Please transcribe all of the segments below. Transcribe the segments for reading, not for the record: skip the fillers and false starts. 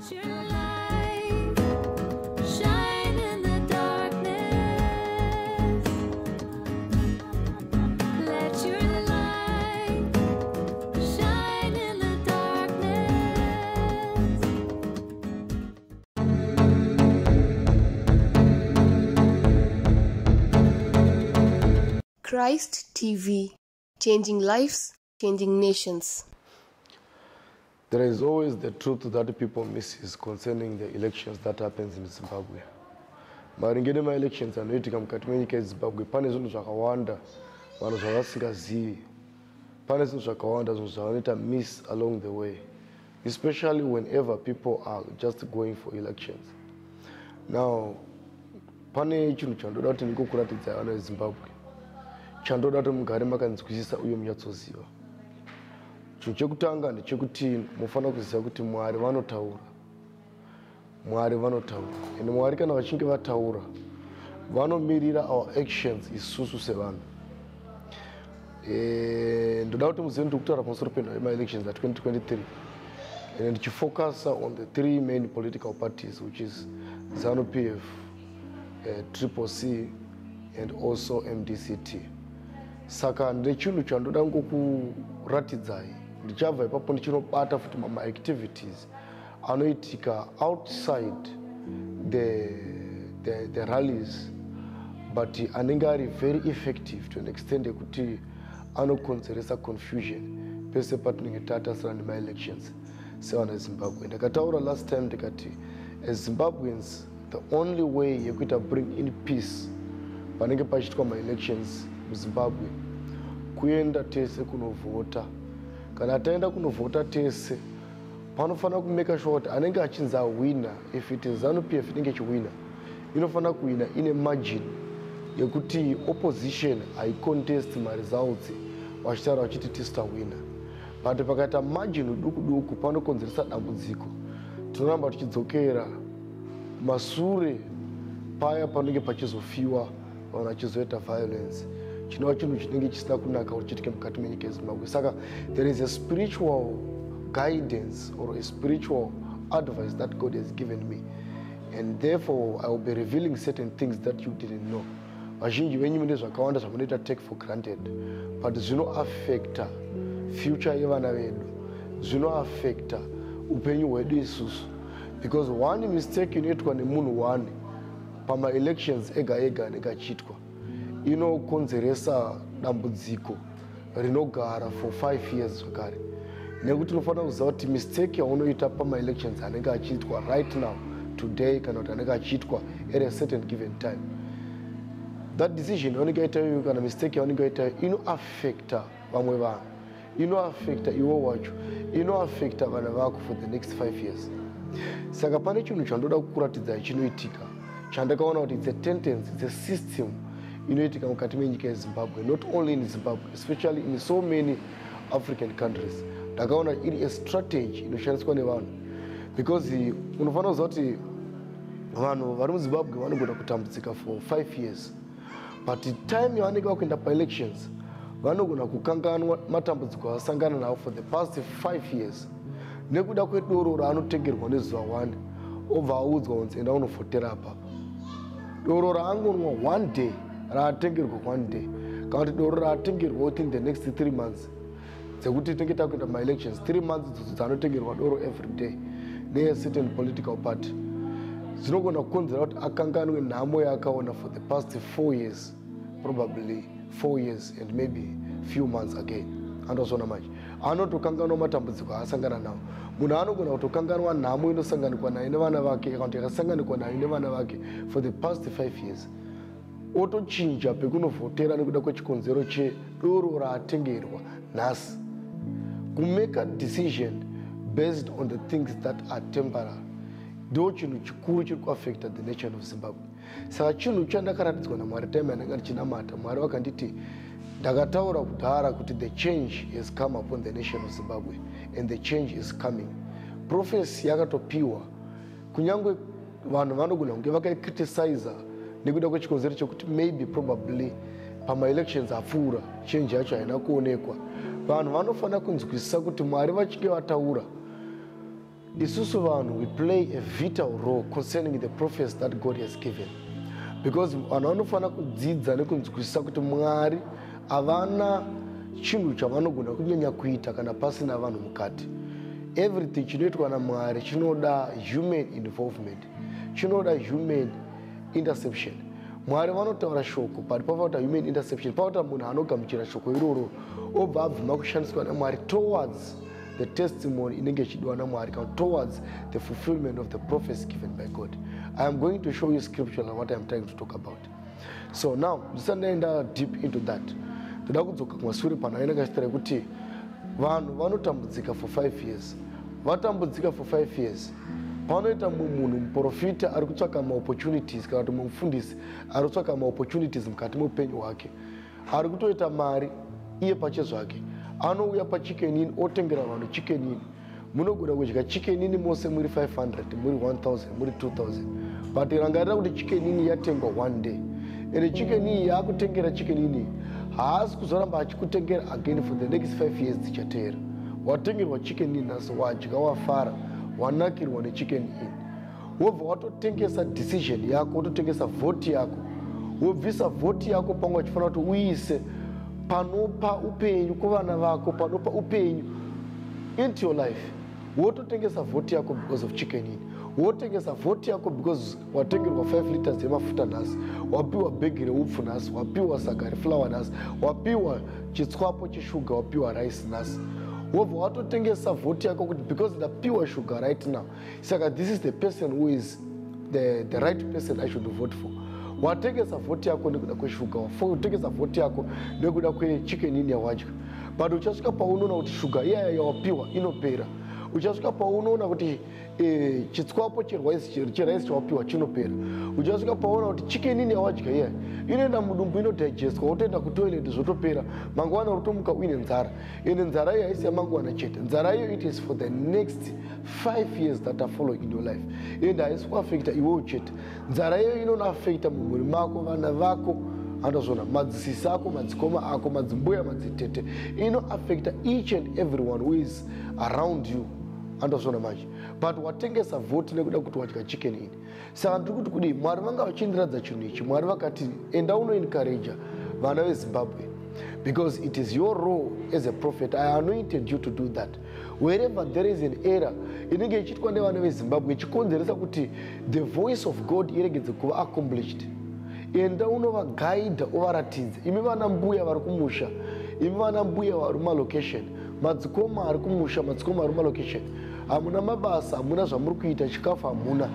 Let your light shine in the darkness. Let your light shine in the darkness. Christ TV, changing lives, changing nations. There is always the truth that people miss concerning the elections that happens in Zimbabwe. Maringene ma elections anoitika mukati menyika yeZimbabwe pane zvinhu zvakawanda vanhu zvavasingazivi. Pane zvinhu zvakawanda zvinhu zvavanoita miss along the way, especially whenever people are just going for elections. Now, pane chinhu chandoda kuti ndingokuratidzai vana veZimbabwe. Chandoda kuti mugare makanzwisisa uye munyatsoziva. Chinhu chekutanga ndechekuti mufanira kuziva kuti Mwari vanotaura. Mwari vanotaura. Ende Mwari kana vachinge vataura, vanomirira our actions isusu sevanhu. Ndoda kuti muzive ndiri kutaura pamusoro pema-elections a2023. And ndichifocus on the three main political parties, which is ZANU-PF, CCC, and also MDCT. Saka ndechinhu chandoda ngokuratidzai. Ndichabva ipapo ndichinobata futi ma-activities anoitika outside the rallies, but anenge ari very effective to an extent yekuti anokonzeresa confusion pese patinenge tatasira nema-elections sevana veZimbabwe. Ndakataura last time ndikati, as Zimbabweans, the only way yekuita bring in peace panenge pachiitwa ma-elections muZimbabwe kuenda tese kunovhota. Kana taenda kunovhota tese, panofanira kumeka sure kuti anenge achinzi awina, if it is ZANU-PF inenge ichiwina, inofanira kuwina ine margin yekuti opposition haicontest ma-results vachitaura vachiti tisitawina. But pakaita margin duku panokonzeresa dambudziko. Tinoramba tichidzokera masure paya panenge pachizofiwa vanhu vachizoita violence. Chinova chinhu chinenge chisina kunaka chiitike mukati menyika yeZimbabwe. Saka there is a spiritual guidance or a spiritual advice that God has given me, and therefore I will be revealing certain things that you didn't know. Vazhinji venyu mune zvakawanda zvamunoita take for granted, but zvinoaffecta future yevana vedu, zvinoaffecta upenyu hwedu isusu, because one mistake inoitwa nemunhu one pama-elections ega anenge achiitwa inokonzeresa dambudziko rinogara for 5 years zvakare. Nekuti unofanira kuziva kuti mistake yaunoita pama-elections anenge achiitwa right now, today, kana kuti anenge achiitwa at a certain given time, that decision yaunenge aita iyoyo kana mistake yaunenge aita inoaffecta vamwe vanhu, inoaffecta iwe wacho, inoaffecta vana vako for the next 5 years. Saka pane chinhu chandoda kukuratidzai chinoitika, chandakaona kuti it's a tendency, it's a system inoitika mukati menyika yeZimbabwe, not only in Zimbabwe, especially in so many African countries. Ndakaona iri a strategy inoshandiswa nevanhu, because unofanira kuziva kuti vanhu vari muZimbabwe vanogona kutambudzika for 5 years, but time yavanenge vakuenda pa-elections vanogona kukanganwa matambudziko avasangana nawo for the past 5 years nekuda kwedoro raanotengerwa nezuva 1 obva audzwa kunzi enda unovhotera apapo. Doro raangonwa 1 day raatengerwa 1 day, kana kuti doro raatengerwa within the next 3 months dzekuti tinenge takuenda ma-elections, 3 months idzodzo dzanotengerwa doro every day neye certain political party, dzinogona kukonzera kuti akanganwe nhamo yaakaona for the past 4 years, probably 4 years and maybe few months again. Andozvona manje anotokanganwa matambudziko aasangana nawo. Munhu anogona kutokanganwa nhamo inosanganikwa naye nevana vake kana kuti yakasanganikwa naye nevana vake for the past 5 years, otochinja pekunovhotera nekuda kwechikonzero chedoro raatengerwa nhasi, kumake a decision based on the things that are temporary. Ndo chinhu chikuru chiri kuaffecta the nation of Zimbabwe. Saka chinhu chandakaratidzwa naMwari time yananga ndichinamata, Mwari vakanditi ndakataura kudhara kuti the change has come upon the nation of Zimbabwe and the change is coming. Prophecy yakatopiwa, kunyangwe vanhu vanogona kunge vakaicriticize nekuda kwechikonzero chekuti maybe probably pama-elections apfuura change yacho haina kuonekwa. Vanhu vanofanira kunzwisisa kuti Mwari vachinge vataura, isusu vanhu we play a vital role concerning the prophecies that God has given, because vanhu vanofanira kudzidza nekunzwisisa kuti Mwari havana chinhu chavanogona kunyanya kuita kana pasina vanhu mukati. Everything chinoitwa naMwari chinoda human involvement, chinoda human interception. Mwari vanotaura shoko, but pavakuita human interception, pavakuita munhu anogamuchira shoko iroro obva abvuma kushandiswa naMwari towards the testimony inenge ichidiwa naMwari, towards the fulfillment of the prophecy given by God. I am going to show you scripture and what I am trying to talk about. So now, ndisandaenda deep into that. Toda kudzoka kumashure pano ainenge achitaura kuti vanhu vanotambudzika for 5 years. Vatambudzika for 5 years. Panoita munhu muprofita ari kutsvaka maopportunities kana kuti mufundisi ari kutsvaka maopportunities mukati meupenyu hwake. Ari kutoita mari iye pachezvake. Anouya pachicken inn otengera vanhu chicken inn. Munogona kudya chicken inn mose muri 500, muri 1000, muri 2000. But rangarira kuti chicken inn yatengwa one day. And chicken inn yaakutengera chicken inn haasi kuzoramba achikutengera again for the next 5 years dzichateera. Watengerwa chicken inn nhasi wadya wafara wanakirwa nechicken inn. Wobva watotengesa decision yako, wototengesa vote yako, wobvisa vote yako pamwe wachifanira kuti uise panopa upenyu kuvana vako, panopa upenyu into your life. Wototengesa vote yako because of chicken inn. Wotengesa vote yako because watengerwa 5 liters yemafuta nhasi, wapiwa bhegi reupfu nhasi, wapiwa saga reflour nhasi, wapiwa chitswapo cheshuga, wapiwa rice nhasi. Wobva watotengesa vote yako kuti because ndapiwa sugar right now, saka this is the person who is the right person I should vote for. Watengesa vote yako nekuda kweshuga, watengesa vote yako nekuda kwechicken inn yawadya. But uchasvika paunoona kuti shuga iyaya yawapiwa inopera. Uchasvika paunoona kuti chitswapo cheraisi chawapiwa chinopera. Uchasvika paunoona kuti chicken inn yawadya iyaya inoenda mudumbu inodigestwa, wotoenda kutoilet zvotopera, mangwana utomuka uine nzara. Ende nzara iyo haisi yamangwana chete, nzara iyo it is for the next 5 years that are following in your life. Ende haisi kuafekta iwewe chete, nzara iyo inoafekta mumhuri mako, vana vako, andozvona madzisisi ako, madzikoma ako, madzimbuya, madzitete, inoafekta each and everyone who is around you. Andozvona manje. But watengesa vote nekuda kuti wadya chicken inn. Saka ndiri kuti kudii, Mwari vanga vachindiradza chinhu ichi. Mwari vakati enda unoencourage vana veZimbabwe, because it is your role as a prophet. I anointed you to do that. Wherever there is an error inenge ichiitwa nevana veZimbabwe ichikonzeresa kuti the voice of God iregedze kuva accomplished, enda unovagaidha uvaratidze. Imi vana mbuya vari kumusha, imi vana mbuya vari mumalocation, madzikoma ari kumusha, madzikoma ari mumalocation, hamuna mabasa, hamuna zvamuri kuita, chikafu hamuna.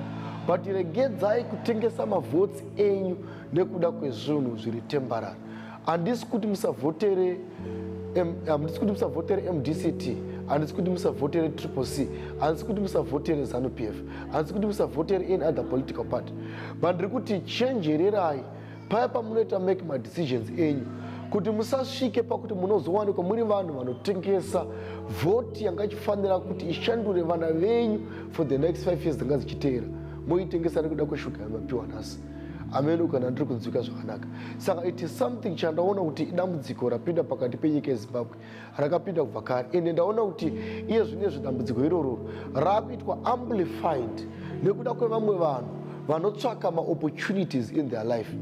But regedzai kutengesa mavhotsi enyu nekuda kwezvinhu zviri temporary. Handisi kuti musavhotere MDCT, handisi kuti musavhotere CCC, handisi kuti musavhotere ZANU-PF, handisi kuti musavhotere any other political party. But ndiri kuti chenjererai paya pamunoita make madecisions enyu, kuti musasvike pakuti munozowanikwa muri vanhu vanotengesa vhoti yanga ichifanira kuti ishandure vana venyu for the next 5 years dzanga dzichiteera, moitengesa nekuda kweshuga yamapiwa nhasi. Ameno kana ndiri kunzwika zvakanaka. Saka it is something chandaona kuti idambudziko rapinda pakati penyika yeZimbabwe, rakapinda kubva kare, ende ndaona kuti iye zvinezvi dambudziko iroro rakuitwa amplified nekuda kwevamwe vanhu vanotsvaka maopportunities in their life.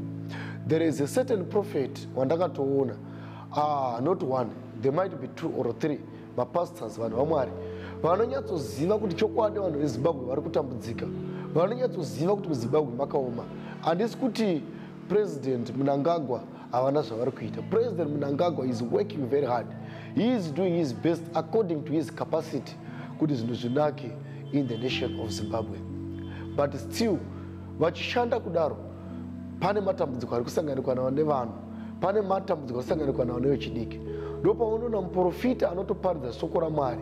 There is a certain prophet wandakatoona, not one, there might be 2 or 3 mapastors vanhu vaMwari vanonyatsoziva kuti chokwadi vanhu veZimbabwe vari kutambudzika, vanonyatsoziva kuti muZimbabwe makaoma. Handisi kuti President Mnangagwa havana zvavari kuita. President Mnangagwa is working very hard. He is doing his best according to his capacity kuti zvinhu zvinake in the nation of Zimbabwe. But still vachishanda kudaro, pane matambudziko ari kusanganikwa nawo nevanhu, pane matambudziko ari kusanganikwa nawo nevechidiki. Ndopaunoona muprofita anotoparidza shoko raMwari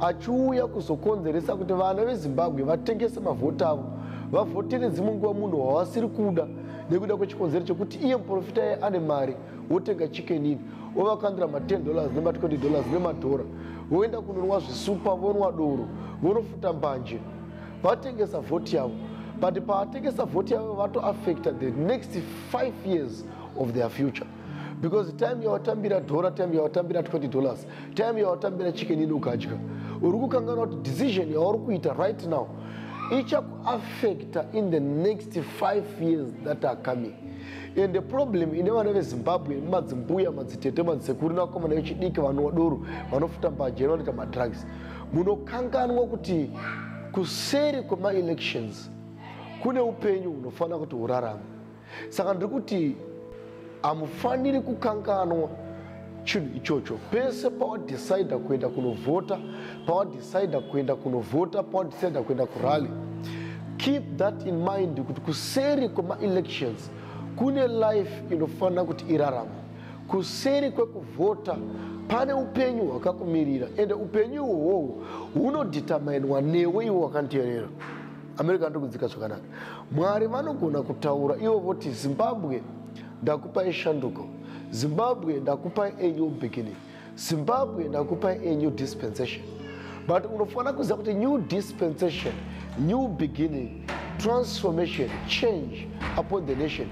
achiuya kuzokonzeresa kuti vana veZimbabwe vatengese mavhoti avo, vavhotere dzimwe nguva munhu wavasiri kuda nekuda kwechikonzero chekuti iye muprofita iye ane mari, wotenga chicken inn, wovakandira ma$10 nema$20 nemadhora, voenda kunonwa zvisupa, vonwa doro, vonofuta mbanje, vatengesa vhoti yavo. But paatengesa vhoti yavo vatoaffecta the next 5 years of their future. Because time yawatambira dhora, time yawatambira $20, time yawatambira chicken inn ukadya, uri kukanganwa kuti decision yauri kuita right now ichakuaffecta in the next 5 years that are coming. And the problem ine vana vezimbabwe madzimbuya madzitete madzisekuru nakomana vechidiki vanhu vadoro vanofuta mbajeni vanoita madrugs, munokanganwa kuti kuseri kwema-elections kune upenyu hunofanira kuti hurarame. Saka ndiri kuti hamufaniri kukanganwa chinhu ichocho. Pese pawadecida kuenda kunovhota, pawadecida kuenda kunovhota, pawadecida kuenda kurally, keep that in mind kuti kuseri kwema-elections kune life inofanira kuti irarame. Kuseri kwekuvhota pane upenyu hwakakumirira, ende upenyu uhwohwo hunodeterminwa newe iwe wakanteerera. America ndokudzika zvakanaka. Mwari vanogona kutaura ivo voti Zimbabwe ndakupai shanduko, Zimbabwe ndakupai a new beginning, Zimbabwe ndakupai a new dispensation. But unofanira kuziva kuti new dispensation, new beginning, transformation, change upon the nation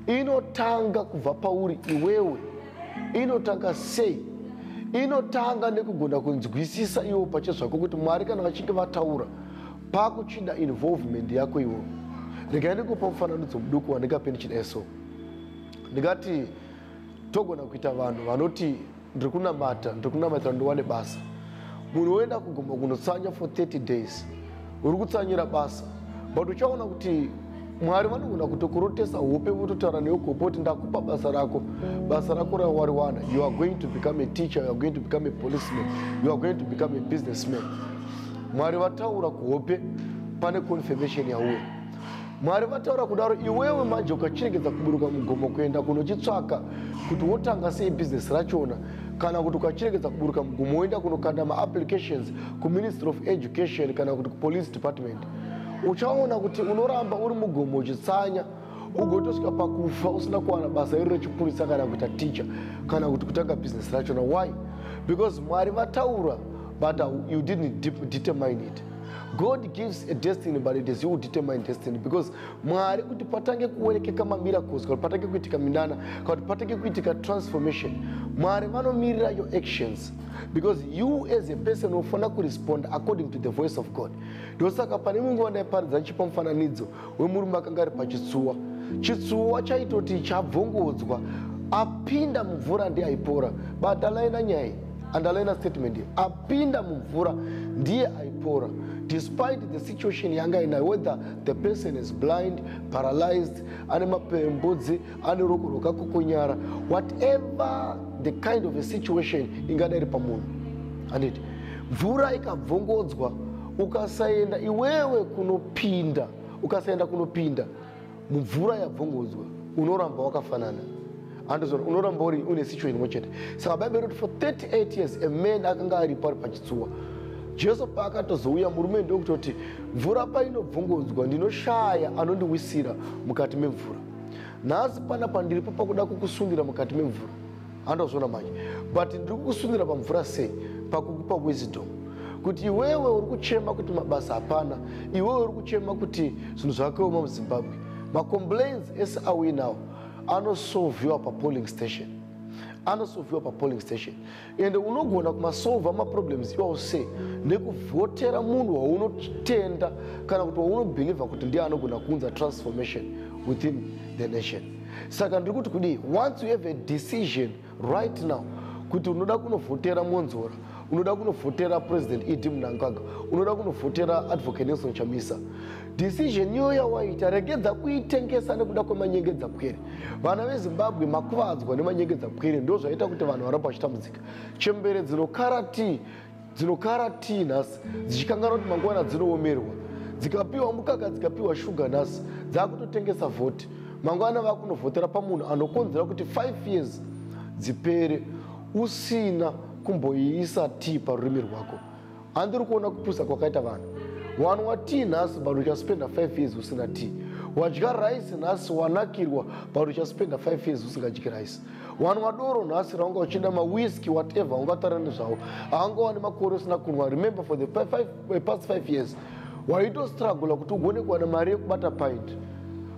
inotanga kubva pauri iwewe. Inotanga sei? Inotanga nekugona kunzwisisa iwo pachezvako kuti Mwari kana vachinge vataura pakuchida involvement yako iwo. Regai ndikupa mufananidzo muduku wandingape ndichida so. Ndingati togona kuita vanhu vanoti ndiri kunamatira ndiwane basa. Munhu oenda kugomba kunotsanya for 30 days. Uri kutsanyira basa. But uchaona kuti Mwari vanogona kutokurotesa hope vototaura newe kuti ndakupa basa rako rawariwana. You are going to become a teacher, you are going to become a policeman, you are going to become a businessman. Mwari vataura kuhope pane confirmation yauya. Mwari vataura kudaro iwewe manje ukachiregedza kuburuka mugomo kuenda kunochitsvaka kuti wotanga sei business rachona, kana kuti ukachiregedza kuburuka mugomo woenda kunokanda ma-applications kuMinistry of Education kana kuti kuPolice Department, uchaona kuti unoramba uri mugomo uchitsanya ugotosvika pakufa usina kuwana basa iri rechipurisa kana kuita teacher kana kuti kutanga business rachona. Why? Because Mwari vataura but you didn't determine it. God gives a destiny, but it is you who determine destiny. Because Mwari kuti patange kuonekeka miracles, kuti patange kuitika minana, kuti patange kuitika transformation, Mwari vanomirira your actions. Because you as a person unofanira kurespond according to the voice of God. Ndosaka pane mungu wandaparidza ndichipa mufananidzo wemurume akanga ari pachitsuwa. Chitsuwa chaitoti chabvongodzwa apinda mumvura ndiye aipora. But alaina nyaya, underline statement here, apinda mumvura ndiye aipora. Despite the situation yanga inayo, whether the person is blind, paralyzed, ane mapembodzi, ane roko rokakokonyara, whatever the kind of a situation ingadari pamunhu. And mvura ikabvongodzwa ukasaenda iwewe kunopinda, ukasaenda kunopinda mvura yabvongodzwa unoramba wakafanana. Anderson unoramba uri une situation mochete. Saka Bible wrote for 38 years a man akanga ari pachitsuwa. Jesu paakatozouya murume ndokutoti mvura painobvongodzwa ndinoshaya anondiwisira mukati memvura. Nhasi panapa ndiripo pakuda kukusungira mukati memvura. Handazviona manje. But ndiri kukusundira pamvura sei? Pakukupa wisdom. Kuti iwewe uri kuchema kuti mabasa hapana, iwewe uri kuchema kuti zvinhu zvakaoma muZimbabwe. Ma-complaints ese auye nawo anosolviwa papolling station. Anosolviwa papolling station. And unogona kumasolva ma-problems iwawo sei nekuvhotera munhu waunotenda kana kuti waunobhelievha kuti ndiye anogona kuunza transformation within the nation. Saka ndiri kuti kudii, once you have a decision right now kuti unoda kunovhotera Monzora, unoda kunovhotera President Idi Mnangagwa, unoda kunovhotera Advocate Nelson Chamisa, decision iyo yawaita regedza kuitengesa nekuda kwemanyengedza pwere. Vana veZimbabwe makuvadzwa nemanyengedza pwere ndo zvaita kuti vanhu varamba vachitambudzika. Chembere dzinokara tea nhasi dzichikanganwa kuti mangwana dzinoomerwa, dzikapiwa mukaka dzikapiwa shuga nhasi dzakutotengesa vhoti. Mangwana vakunovhotera pamunhu anokonzera kuti 5 years dzipere usina kumboiisa tea parurimi rwako. Handiri kuona kupusa kwakaita vanhu. Wanwa tea nhasi but uchaspenda 5 years usina tea. Wadya rice nhasi wanakirwa but uchaspenda 5 years usingadyi rice. Wanwa doro nhasi raunga uchienda mawhisky whatever ungatara nezvawo. Haunga wani makore usina kunwa. Remember for the past 5 years waitostruggle kuti ugone kuwana mari yekubata pint.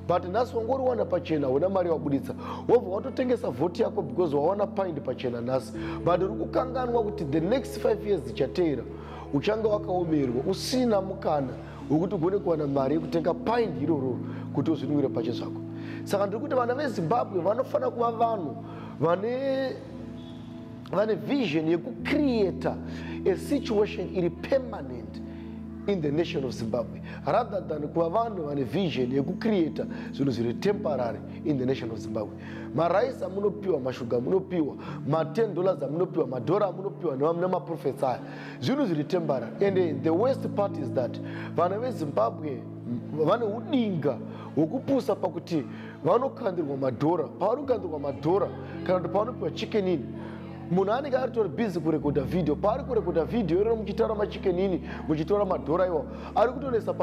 But nhasi wangori wana pachena una mari wabuditsa. Wobva watotengesa vhoti yako because wawana pint pachena nhasi. But uri kukanganwa kuti the next 5 years dzichateera uchanga wakaomerwa usina mukana wekuti ugone kuwana mari yekutenga paindi iroro kuti uzvinwire pachezvako. Saka ndiri kuti vana veZimbabwe vanofanira kuva vanhu vane vision yekucreata a situation iri permanent in the nation of Zimbabwe, rather than kuva vanhu vane vision yekucreata zvinhu zviri temporary in the nation of Zimbabwe. Maraisi amunopiwa, mashuga amunopiwa, $10 amunopiwa, madhora amunopiwa nemaprofits aya, zvinhu zviri temporary. And the worst part is that vana veZimbabwe vane udinga hwekupusa pakuti vanokandirwa madhora. Pavanokandirwa madhora kana kuti pavanopiwa chicken in, munhu anenge aritori busy kurekodha video. Paari kurekodha video irero muchitaura machicken in, muchitora madhora iwawo, ari kutoisa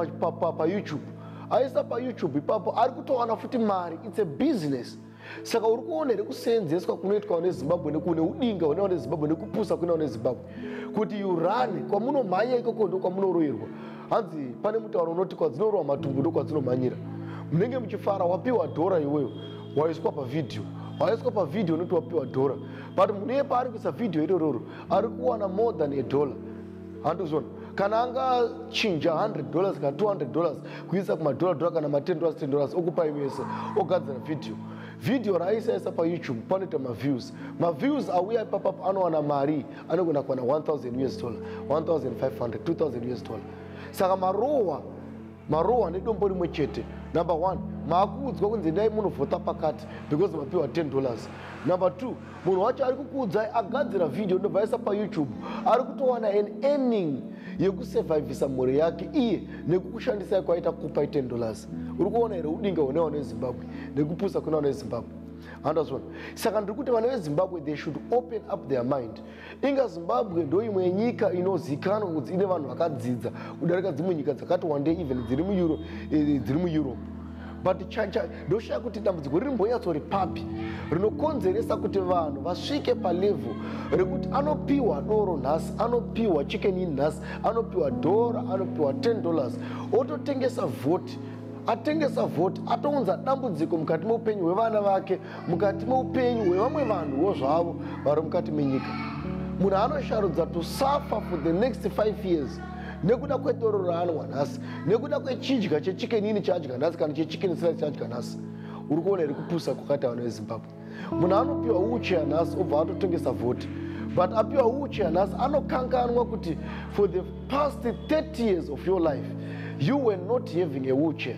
paYouTube. Aisa paYouTube ipapo ari kutowana futi mari. It's a business. Saka uri kuona here kuseenzeswa kunoitwa neZimbabwe nekune udinga hunoitwa neZimbabwe nekupusa kunoitwa neZimbabwe kuti urane kwamunomhanya ikoko ndo kwamunoroyerwa. Hanzi pane mutauro unoti kwadzinorowa matumbu ndo kwadzinomhanyira. Munenge muchifara wapiwa dhora iweyo, waiswa pavidhio, waiswa pavidhio unoti wapiwa dhora, but muneye paari kuisa vidhio irororo ari kuwana more than $1. Handozvona kana angachinja $100 kana $200 kuisa kumadhora kana $10 okupai mese ogadzira video raisaisa paYouTube panoita maviews. Maviews auya ipapapo anowana mari anogona kuwana $1,000, $1,500, $2,000. Saka marohwa nedombo rimwe chete. Number 1, maakuudzwa kunzi ndai munovhota pakati because mapiwa $10. Number 2, munhu wacho ari kukuudzai agadzira video ndobva aisa paYouTube, ari kutowana an earning yekusurvivisa mhuri yake iye nekukushandisai kwaita kupai $10. Uri kuona here udinga hunewa neZimbabwe nekupusa kunewa neZimbabwe. Handazvona. Saka ndiri kuti vana veZimbabwe they should open up their mind. Inga Zimbabwe ndo imwe yenyika inozikanwa kuti ine vanhu vakadzidza kudarika dzimwe nyika dzakati wandei even dziri muEurope. But ndoshaya kuti dambudziko riri mbonyatsori papi rinokonzeresa kuti vanhu vasvike palevel rekuti anopiwa doro nhasi, anopiwa chicken in nhasi, anopiwa dhora, anopiwa $10, ototengesa vhoti. Atengesa vhoti atounza dambudziko mukati meupenyu hwevana vake, mukati meupenyu hwevamwe vanhuwo zvavo vari mukati menyika. Munhu anosharudza to suffer for the next 5 years nekuda kwedoro raanwa nhasi, nekuda kwechidya chechicken in chaadya nhasi kana chechicken slice chaadya nhasi. Uri kuona here kupusa kwakati vanhu veZimbabwe. Munhu anopiwa wheelchair nhasi obva atotengesa vhoti, but apiwa wheelchair nhasi anokanganwa kuti for the past 30 years of your life you were not having a wheelchair.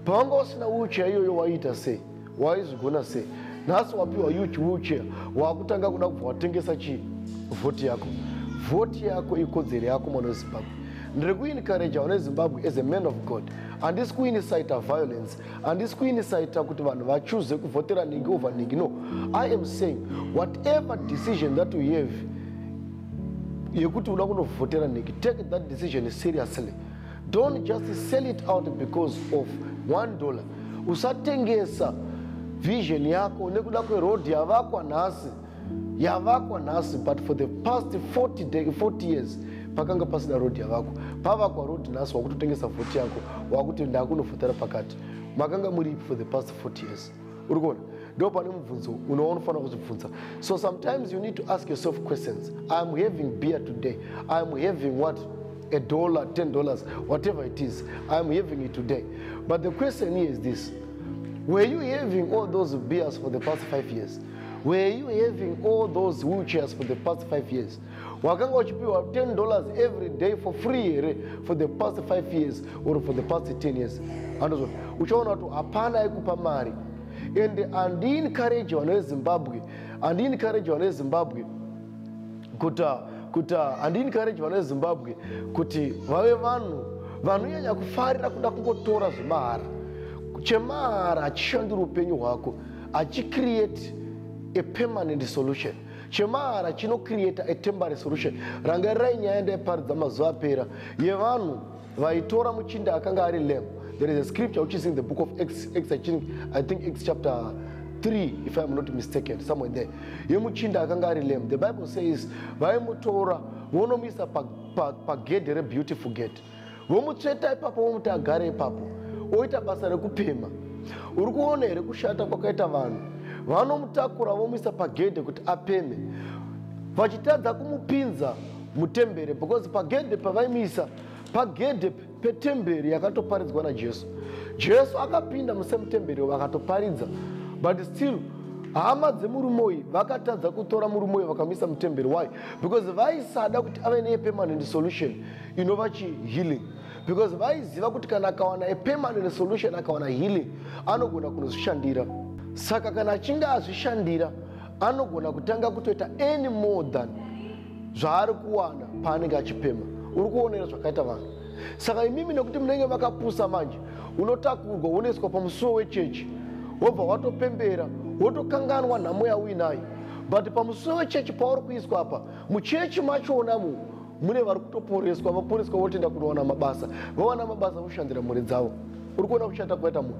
Pavanga usina wheelchair iyoyo waiita sei? Waizvigona sei? Nhasi wapiwa wheelchair, wakutanga kuda kubva watengesa chii? Vhoti yako. Vhoti yako ikodzero yako mwana weZimbabwe. Ndiri kuencourage vana veZimbabwe as a man of God. Handisi kuincita violence, handisi kuincita kuti vanhu vachoose kuvhotera ningi over ningi. No, I am saying whatever decision that you have yekuti uda kunovhotera ningi, take that decision seriously. Don't just sell it out because of $1. Usatengesa vision yako nekuda kweroad yavakwa nhasi, but for the past 40 years pakanga pasina road yavako. Pavakwa road nhasi wakutotengesa vhoti yako wakuti ndakunovhotera pakati. Makanga muri for the past 40 years. Uri kuona? Ndo pane mubvunzo unofanira kuzvibvunza. So sometimes you need to ask yourself questions. I'm having beer today. I'm having what? $1, $10, whatever it is, I'm having it today. But the question here is this: were you having all those beers for the past 5 years? Were you having all those wheelchairs for the past 5 years? Wakanga uchipiwa $10 every day for free for the past 5 years or for the past 10 years? Andozvo uchaona kuti hapana ekupa mari. And andiencourage vana veZimbabwe, andiencourage vana veZimbabwe kuti vave vanhu vanonyanya kufarira kuda kungotora zvemahara. Chemahara hachishandiri upenyu hwako, hachicreate a permanent solution. Chemahara chinocreate a temporary solution. Rangarirai nyaya ndaiparidza mazuva apera yevanhu vaitora muchinda akanga ari lame. There is a scripture which is in the book of Acts, I think Acts chapter 3, if I'm not mistaken, somewhere there. Yemuchinda akanga ari lame. The Bible says vaimutora vonomisa pagedhe rebeautiful gate. Vomutsveta ipapo vomuti agare ipapo. Oita basa rekupema. Uri kuona here kushata kwakaita vanhu. Vanomutakura vomuisa pagedhe kuti apeme. Vachitadza kumupinza mutembere, because pagedhe pavaimisa pagedhe petemberi yakatoparidzwa najesu. Jesu akapinda musemutemberi vakatoparidza, but still hama dzemurume uyu vakatadza kutora murume uyu vakamisa mutemberi. Why? Because vaisada kuti ave nepermanent solution inova healing, because vaiziva kuti kana akawana a permanent solution, akawana healing, anogona kunozvishandira. Saka kana achinge azvishandira, anogona kutanga kutoita any more than zvaari kuwana paanenge achipema. Uri kuonera zvakaita vanhu. Saka imimi nekuti munenge makapusa manje, unotakurwa unoiswa pamusuwo wechechi, wobva watopembera wotokanganwa nhamo yauinayo. But pamusuwo wechechi pauri kuiswa apa, muchechi machonamo mune vari kutoporeswa, vaporeswa votoenda kunowana mabasa, vawana mabasa voshandira mhuri dzavo. Uri kuona kushata kwaita munhu.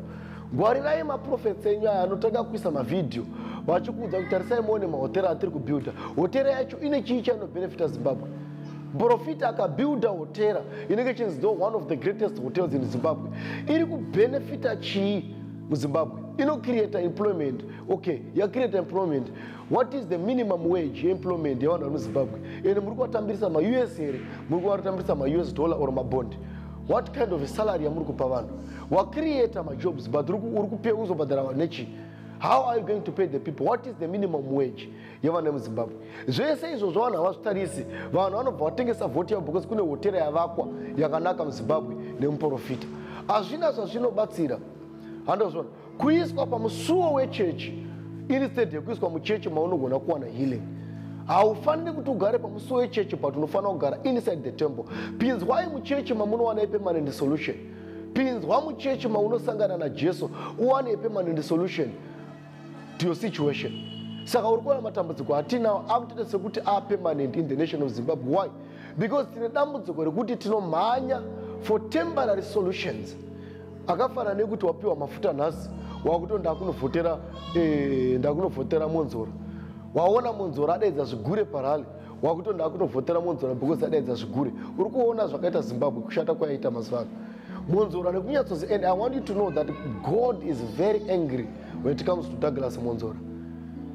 Ngwarirai maprofetsi enyu aya anotanga kuisa mavhidhiyo vachikuudza kuti tarisai muone mahotera atiri kubuilda. Hotera yacho ine chii chainobenefita Zimbabwe. Profita akabuilda hotera inenge chinzi one of the greatest hotels in Zimbabwe. Iri kubenefita chii muZimbabwe? Inocreate employment. Okay, create employment. What is the minimum wage employment yavanhu vari muZimbabwe? Ende muri kuvatambirisa ma-US here, muri kuvatambirisa ma-US dollar or mabond. What kind of a salary yamuri kupa vanhu? Wacreate ma-jobs, but uri uzobhadhara vanhu nechi. How are you going to pay the people? What is the minimum wage yavanhu muZimbabwe? Zvese izvozvo vanhu havazvitarisi. Vanhu vanobva vatengesa vhoti yavo because kune hotera yavakwa yakanaka muZimbabwe nemuprofita. Hazvina zvazvinobatsira. Handozvona kuiswa pamusuwo wechechi instead yekuiswa muchechi maunogona kuwana healing. Haufaniri kuti ugare pamusuwo wechechi, but unofanira kugara inside the temple. Pinzwai muchechi mamunowana permanent solution. Pinzwa muchechi maunosangana naJesu uwane permanent solution to your situation. Saka uri kuona matambudziko atinawo akutoita sekuti permanent in the nation of Zimbabwe. Why? Because tine dambudziko rekuti tinomhanya for temporary solutions. Akafana nekuti wapiwa mafuta nhasi wakutonda ndakunovhotera Monzora. Waona Monzora adaidza zvigure parali, wakutonda akunovhotera Monzora because adaidza zvigure. Uri kuona zvakaita Zimbabwe kushata kwayaita mazuva ano. Monzora nekunyatsozi, and I want you to know that God is very angry when it comes to Douglas Monzora.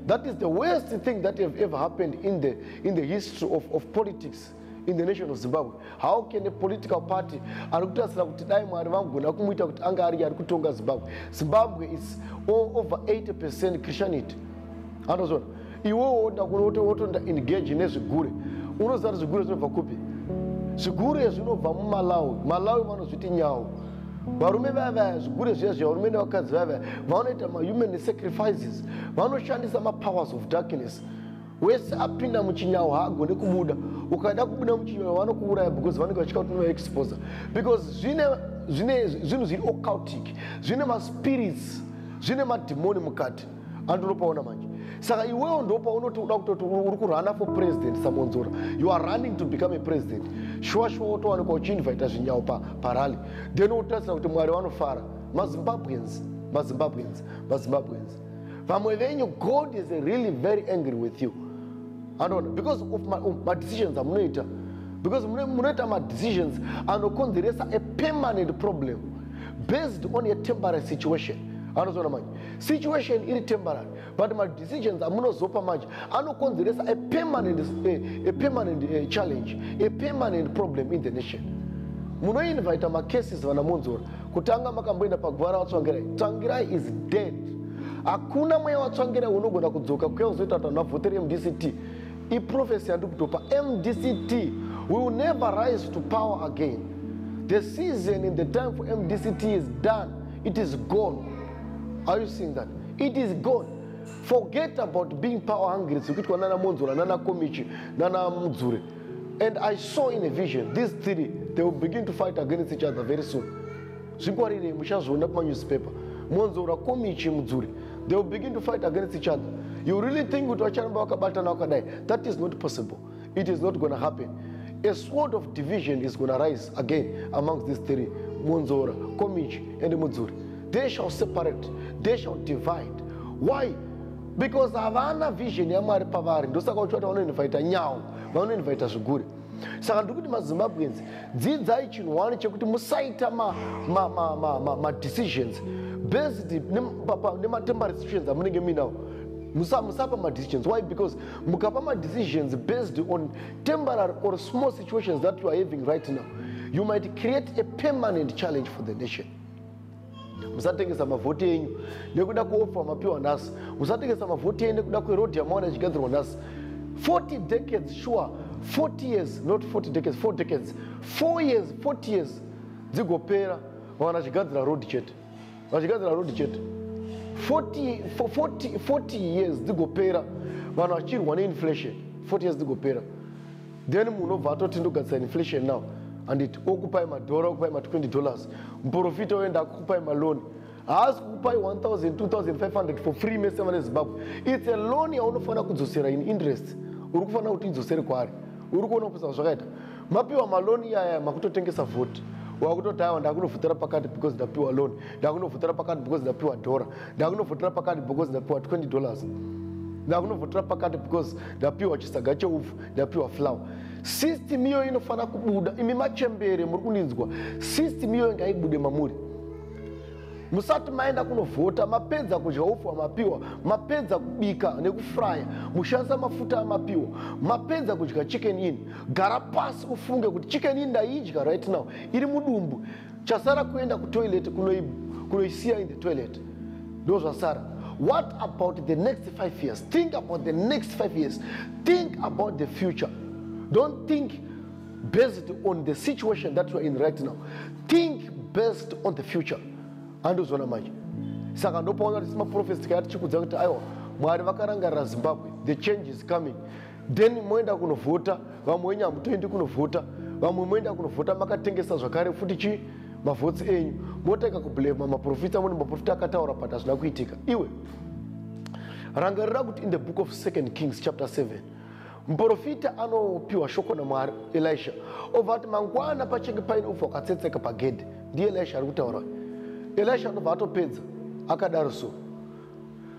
That is the worst thing that have ever happened in the history of politics in the nation of Zimbabwe. How can a political party arikutasira kuti dai Mwari vangona kumuita kuti anga ari kutonga Zimbabwe? Zimbabwe is over 80% Christianity. Andozvona iwewo wotonda engage nezvigure. Unoziva kuti zvigure zvinobva kupi? Zvigure zvinobva muMalawi. Malawi vanozviti nyau. Varume vaya zvigure zviya varume nevakadzi vaya vanoita human sacrifices, vanoshandisa powers of darkness. Wese apinda muchinyau haagone kubuda. Ukaida kubuda muchinyau vanokuuraya because vanenge vachika kuti unoexposa, because zvinhu zviri occultic, zvine maspirits, zvine madhimoni mukati. Andonopaona manje. Saka iwewo ndopaunoti uda kutoti uri kurana for president saMonzora. You are running to become a president. Sure wotowanikwa uchiinvita zvinyau parali. Then wotarisira kuti Mwari vanofara. MaZimbabweans. Vamwe venyu, God is really very angry with you. Because of my decisions amunoita. Because munoita my decisions anokonzeresa a permanent problem based on a temporary situation. Anozona manje. Situation iri temporary, but my decisions amunozopa manje anokonzeresa a permanent challenge, a permanent problem in the nation. Munoinvita macases vana Monzora kutanga makamboenda pagwara watsvangirai. Tsvangirai is dead. Hakuna mweya watsvangirai unogona kudzoka kuya uzoita kuti vanavhotere MDCT. Prophecy and MDCT will never rise to power again. The season in the time for MDCT is done. It is gone. Are you seeing that? It is gone. Forget about being power hungry. Nana Monzora, Nana Komichi, Nana Muzure. And I saw in a vision, these three, they will begin to fight against each other very soon. Newspaper. Monzora, Komichi, Muzure. They will begin to fight against each other. You really think that is not possible. It is not going to happen. A sword of division is going to rise again amongst these three, Monzora, Komichi, and Muzure. They shall separate. They shall divide. Why? Because havana vision ya Mwari pavari. Ndosaka uchota vanoinvita nyau, vanoinvita zvigure. Saka ndikuti maZimbabweans, dzidzai chinhu wani chekuti musaita ma decisions based nematemporary situations amunenge muinawo. Musapa my decisions. Why? Because mukapa decisions based on temporary or small situations that you are having right now, you might create a permanent challenge for the nation. Musatengesa mavhoti enyu nekuda kuofa mapiwa nhasi. Musatengesa mavhoti enyu nekuda kwerodhi yamawana ichigadzirwa nhasi. 40 decades, sure. 40 years, not 40 decades, 4 decades. 4 years, 40 years. Dzigopera vawana chigadzira road chete. Vachigadzira road chete. 40 years dzigopera vanhu vachirwa neinflation. 40 years dzigopera. Then munobva atoti ndogadzira inflation now. And it okupai madhora, okupai $20. Muprofita oenda akupai maloni. Haasi kukupai 1,000, 2,500 for free mese vane Zimbabwe. It's a loan yaunofana kudzosera in interest. Uri kufana kuti idzosere kwaari. Uri kuona kupisa zvakaita. Mapiwa maloni iyaya makutotengesa vote. Wakutoti aiwa ndakunovhotera pakati because ndapiwa loan. Ndakunovhotera pakati because ndapiwa dhora. Ndakunovhotera pakati because ndapiwa $20. Ndakunovhotera pakati because ndapiwa chisaga cheupfu, ndapiwa flour. System iyo inofana kubuda. Imi machembere muri kuninzwa. System iyo ngaibude mamuri. Musati maenda kunovhota, mapedza kudya upfu hwamapiwa, mapedza kubika nekufraya, mushandisa mafuta amapiwa, mapedza kudya chicken in. Gara pasi ufunge kuti chicken in ndaidya right now. Iri mudumbu. Chasara kuenda kutoilet kunoisiya in the toilet. Those are Sarah. What about the next 5 years? Think about the next 5 years. Think about the future. Don't think based on the situation that you are in right now. Think based on the future. Andozona manje. Saka ndopaona kuti maprophecy tikati chikudza kuti aiwa Mwari vakarangarira Zimbabwe. The change is coming. Then moenda kunovhota, vamwe wenyu hamutoendi kunovhota, vamwe moenda kunovhota makatengesa zvakare futi chi mavhotsi enyu. Moteka kublema maprofita moni maprofita akataura pata zvina kuitika. Iwe rangarira kuti in the book of 2 Kings chapter 7 muprofita anopiwa shoko naMwari Elisha ovati mangwana pachinge paine upfu hwakatsetseka pagedhi. Ndiye Elisha ari kutaura. Elisha anobva atopedza akadaro so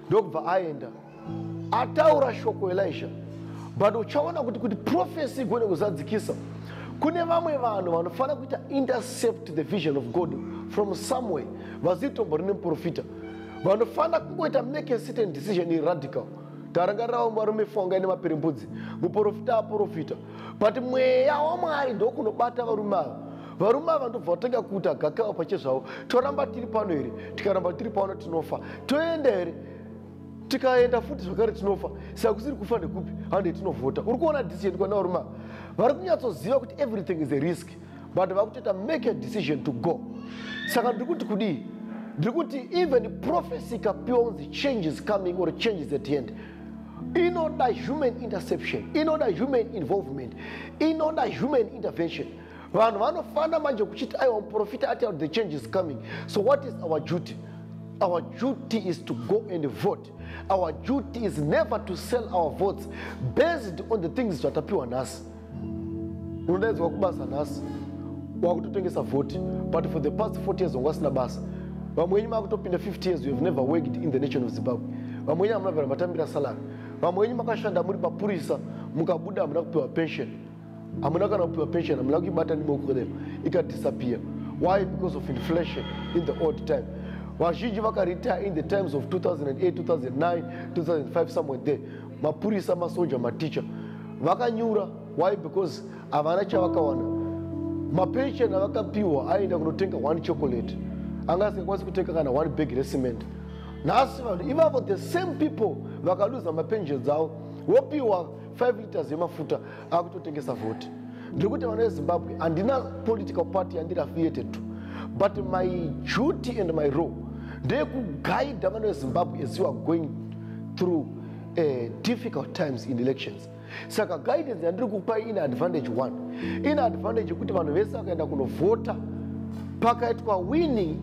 ndokubva aenda ataura shoko Elisha. But uchaona kuti prophecy igone kuzadzikisa kune vamwe vanhu vanofana kuita intercept the vision of God from somewhere. Vazitombori nemuprofita vanofana kungoita make a certain decision in radical. Tarangarirawo varume fonga nemaperembudzi muprofita aprofita but mweya waMwari ndokunobata varume ava. Varume ava ndobva vatenga kuita gakava pachezvavo. Toramba tiri pano here? Tikaramba tiri pano tinofa. Toenda here? Tikaenda futi zvakare tinofa. Saka kusiri kufa ndekupi? Hande tinovhota. Uri kuona decision kwana varume ava vari kunyatsoziva kuti everything is a risk but vakutoita make a decision to go. Saka ndiri kuti kudii? Ndiri kuti even prophecy ikapiwa kunzi change is coming or change is at hand, inoda human interception, inoda human involvement, inoda human intervention. Vanhu vanofana manje kuchiti aiwa muprofita ati the change is coming. So what is our duty? Our duty is to go and vote. Our duty is never to sell our votes based on the things zvatapiwa nhasi. Unodaidzwa kubasa nhasi wakutotengesa vote but for the past 40 years wangasina basa. Vamwe wenyu makutopinda 50 years you have never worked in the nation of Zimbabwe. Vamwe wenyu hamuna vera matambira salary. Vamwe wenyu makashanda muri papurisa mukabuda hamuna kupiwa pension. Hamuna kana kupiwa pension, hamuna kuibata nemaoko them ikadisappear. Why? Because of inflation in the old time. Vazhinji vakaretire in the times of 2008, 2009, 2005 somewhere there. Mapurisa, masoja, maticha vakanyura. Why? Because havana chavakawana. Mapension avakapiwa aenda kunotenga 1 chocolate. Angasingakwanisi kutenga kana 1 bag cement. Nhasi vanhu ivavo the same people vakaluza mapension dzavo vopiwa 5 liters yemafuta akutotengesa vote. Ndiri kuti vana veZimbabwe handina political party yandiri affiliated to, but my duty and my role ndeyekuguide vana veZimbabwe as you are going through difficult times in elections. Saka guidance yandiri kupai ine advantage 1. Ine advantage yekuti vanhu vese vakaenda kunovhota pakaitwa winning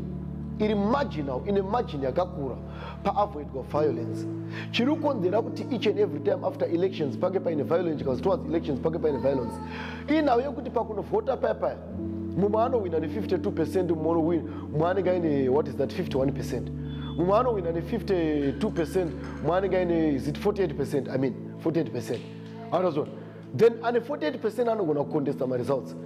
iri marginal, ine margin yakakura paavoidwa violence. Chiri kukonzera kuti each and every time after elections pake paine violence, because towards elections pake paine violence. Inawo yekuti pakunovhota paya mumwe anowina ne52%, mumwe anenge aine what is that 51%, mumwe anowina ne52%, mumwe anenge aine is it 48%, I mean 48%. Then ane 48% anogona kucontesta ma results.